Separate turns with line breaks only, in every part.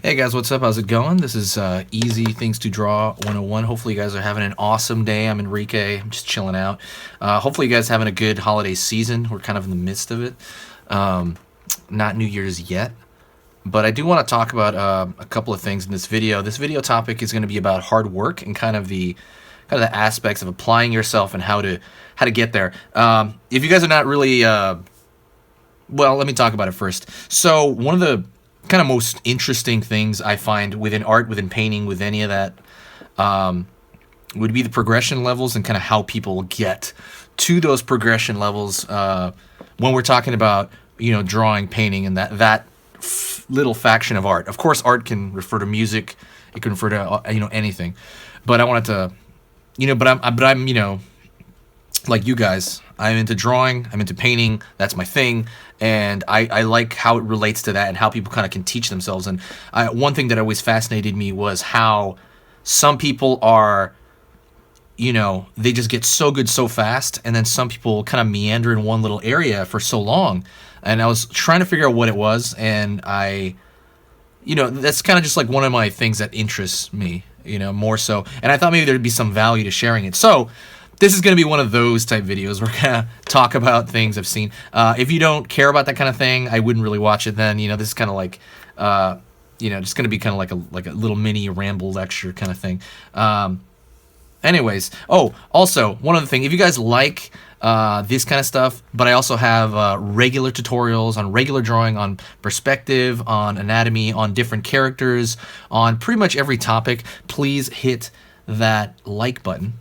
Hey guys, what's up? How's it going? This is Easy Things to Draw 101. Hopefully you guys are having an awesome day. I'm Enrique. I'm just chilling out. Hopefully you guys having a good holiday season. We're kind of in the midst of it. Not New Year's yet, but I do want to talk about a couple of things in this video. This video topic is going to be about hard work and kind of the aspects of applying yourself and how to get there. If you guys are not really well, let me talk about it first. So one of the kind of most interesting things I find within art, within painting, with any of that, would be the progression levels and kind of how people get to those progression levels when we're talking about drawing, painting, and that little faction of art. Of course, art can refer to music, it can refer to anything, but I wanted to I'm like you guys. I'm into drawing, I'm into painting, that's my thing, and I like how it relates to that and how people kind of can teach themselves. And one thing that always fascinated me was how some people are, they just get so good so fast, and then some people kind of meander in one little area for so long. And I was trying to figure out what it was, and that's kind of just like one of my things that interests me, more so. And I thought maybe there'd be some value to sharing it. So this is going to be one of those type videos. We're going to talk about things I've seen. If you don't care about that kind of thing, I wouldn't really watch it then. This is kind of like, just going to be kind of like a little mini ramble lecture kind of thing. Anyways, also, one other thing. If you guys like this kind of stuff, but I also have regular tutorials on regular drawing, on perspective, on anatomy, on different characters, on pretty much every topic, please hit that like button.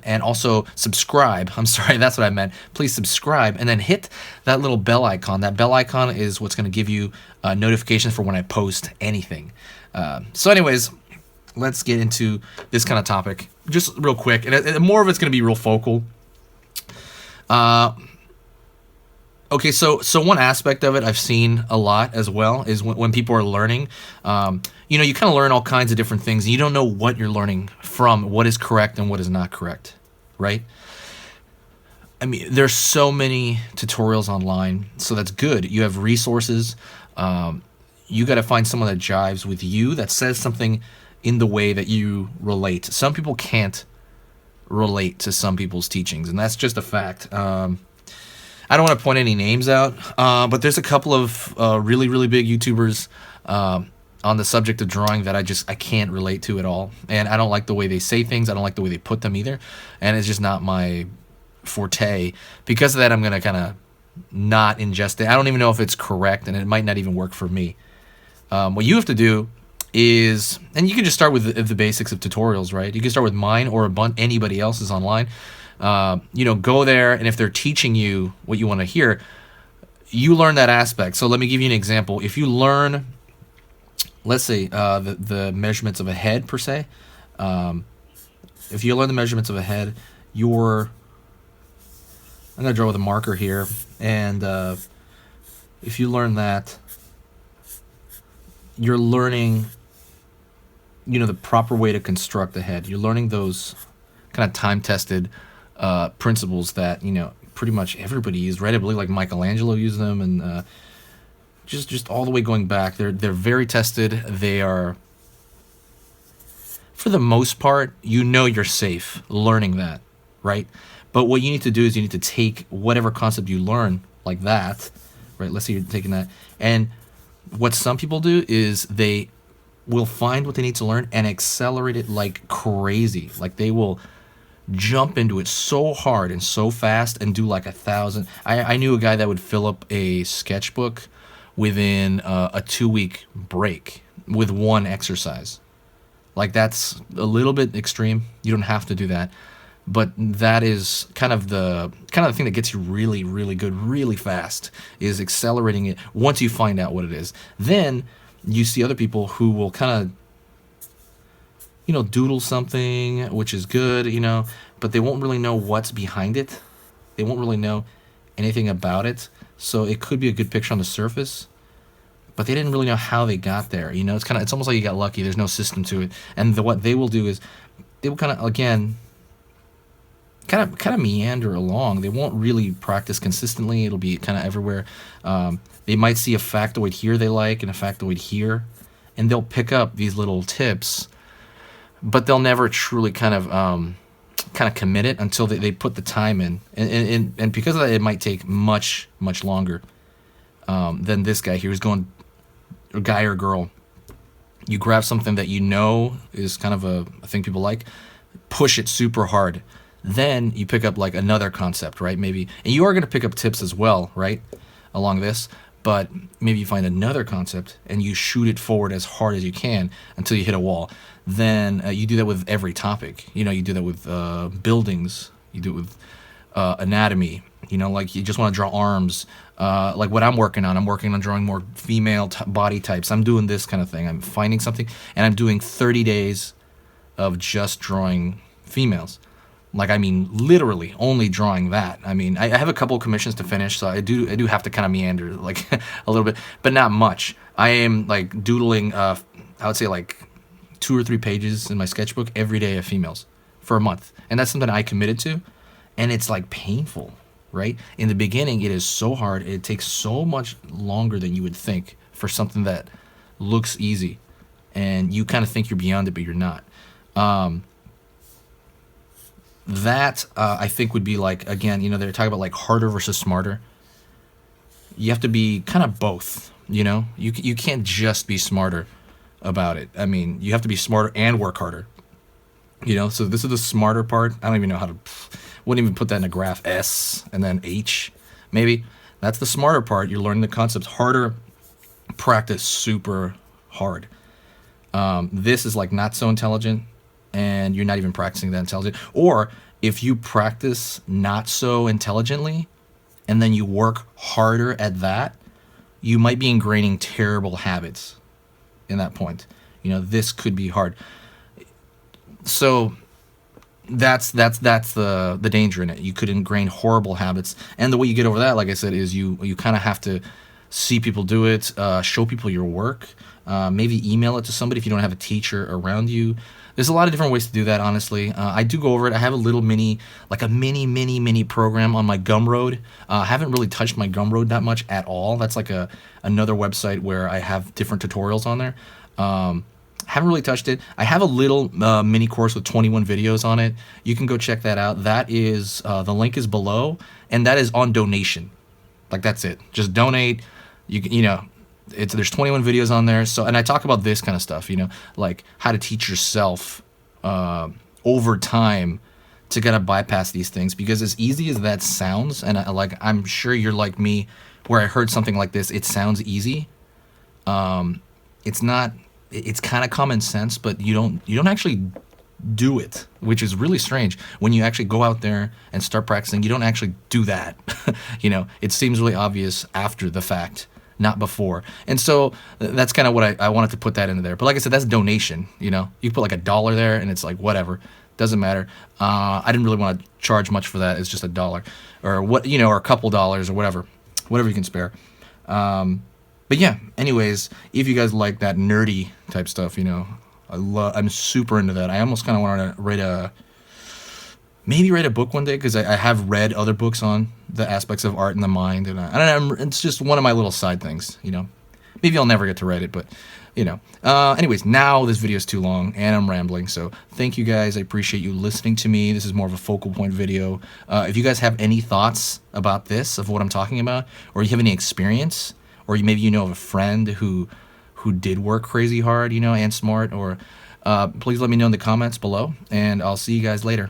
And also subscribe. I'm sorry, that's what I meant. Please subscribe and then hit that little bell icon. That bell icon is what's going to give you notifications for when I post anything. So anyways, let's get into this kind of topic just real quick. And more of it's going to be real focal. Okay, so one aspect of it I've seen a lot as well is when people are learning, you kind of learn all kinds of different things, and you don't know what you're learning from, what is correct and what is not correct, right? I mean, there's so many tutorials online, so that's good. You have resources. You got to find someone that jives with you, that says something in the way that you relate. Some people can't relate to some people's teachings, and that's just a fact. I don't want to point any names out, but there's a couple of really, really big YouTubers on the subject of drawing that I can't relate to at all. And I don't like the way they say things. I don't like the way they put them either. And it's just not my forte. Because of that, I'm going to kind of not ingest it. I don't even know if it's correct, and it might not even work for me. What you have to do is, and you can just start with the basics of tutorials, right? You can start with mine or anybody else's online. Go there, and if they're teaching you what you want to hear, you learn that aspect. So let me give you an example. If you learn, let's say, the measurements of a head per se, if you learn the measurements of a head, I'm going to draw with a marker here, and if you learn that, you're learning, the proper way to construct the head. You're learning those kind of time-tested principles that pretty much everybody used, right? I believe like Michelangelo used them, and just all the way going back. They're very tested. They are, for the most part, you're safe learning that, right? But what you need to do is you need to take whatever concept you learn like that, right? Let's say you're taking that, and what some people do is they will find what they need to learn and accelerate it like crazy. Like they will jump into it so hard and so fast and do like 1,000. I knew a guy that would fill up a sketchbook within a 2-week break with one exercise. Like that's a little bit extreme. You don't have to do that, but that is kind of the thing that gets you really, really good really fast, is accelerating it once you find out what it is. Then you see other people who will kind of doodle something, which is good, but they won't really know what's behind it. They won't really know anything about it. So it could be a good picture on the surface, but they didn't really know how they got there. It's almost like you got lucky. There's no system to it. And what they will do is they will kind of, again, kind of meander along. They won't really practice consistently. It'll be kind of everywhere. They might see a factoid here they like and a factoid here, and they'll pick up these little tips, but they'll never truly kind of commit it until they put the time in, and because of that, it might take much longer than this guy here who's going, a guy or girl. You grab something that you know is kind of a thing people like, push it super hard, then you pick up like another concept, right? Maybe, and you are going to pick up tips as well, right, along this, but maybe you find another concept and you shoot it forward as hard as you can until you hit a wall. Then you do that with every topic. You do that with buildings. You do it with anatomy. Like you just want to draw arms. Like what I'm working on drawing more female body types. I'm doing this kind of thing. I'm finding something, and I'm doing 30 days of just drawing females. Like, I mean, literally only drawing that. I mean, I have a couple of commissions to finish, so I do have to kind of meander like a little bit, but not much. I am like doodling, I would say like 2 or 3 pages in my sketchbook every day of females for a month, and that's something I committed to, and it's like painful, right? In the beginning, it is so hard. It takes so much longer than you would think for something that looks easy, and you kind of think you're beyond it, but you're not. That I think would be like, again, they're talking about like harder versus smarter. You have to be kind of both. You can't just be smarter about it. I mean, you have to be smarter and work harder. So this is the smarter part. I don't even know how to, wouldn't even put that in a graph. S and then H, maybe. That's the smarter part. You're learning the concepts harder, practice super hard. This is like not so intelligent, and you're not even practicing that intelligent. Or if you practice not so intelligently and then you work harder at that, you might be ingraining terrible habits in that point. This could be hard. So that's the danger in it. You could ingrain horrible habits, and the way you get over that, like I said, is you kind of have to see people do it, show people your work, maybe email it to somebody if you don't have a teacher around you. There's a lot of different ways to do that, honestly. I do go over it. I have a little mini program on my Gumroad. I haven't really touched my Gumroad that much at all. That's like another website where I have different tutorials on there. Haven't really touched it. I have a little mini course with 21 videos on it. You can go check that out. That is, the link is below, and that is on donation. Like, that's it. Just donate. There's 21 videos on there. So, and I talk about this kind of stuff, like how to teach yourself over time to kind of bypass these things. Because as easy as that sounds, and I'm sure you're like me, where I heard something like this, it sounds easy. It's not. It's kind of common sense, but you don't actually do it, which is really strange. When you actually go out there and start practicing, you don't actually do that. It seems really obvious after the fact, not before. And so that's kind of what I wanted to put that into there. But like I said, that's donation. You put like $1 there, and it's like whatever, doesn't matter. I didn't really want to charge much for that. It's just $1 or what, or a couple dollars or whatever you can spare. But yeah, anyways, if you guys like that nerdy type stuff, I'm super into that. I almost kind of want to write a book one day, because I have read other books on the aspects of art and the mind, and I don't know, it's just one of my little side things, Maybe I'll never get to write it, but, anyways, now this video is too long, and I'm rambling, so thank you guys. I appreciate you listening to me. This is more of a focal point video. If you guys have any thoughts about this, of what I'm talking about, or you have any experience, or maybe you know of a friend who did work crazy hard, and smart, or please let me know in the comments below, and I'll see you guys later.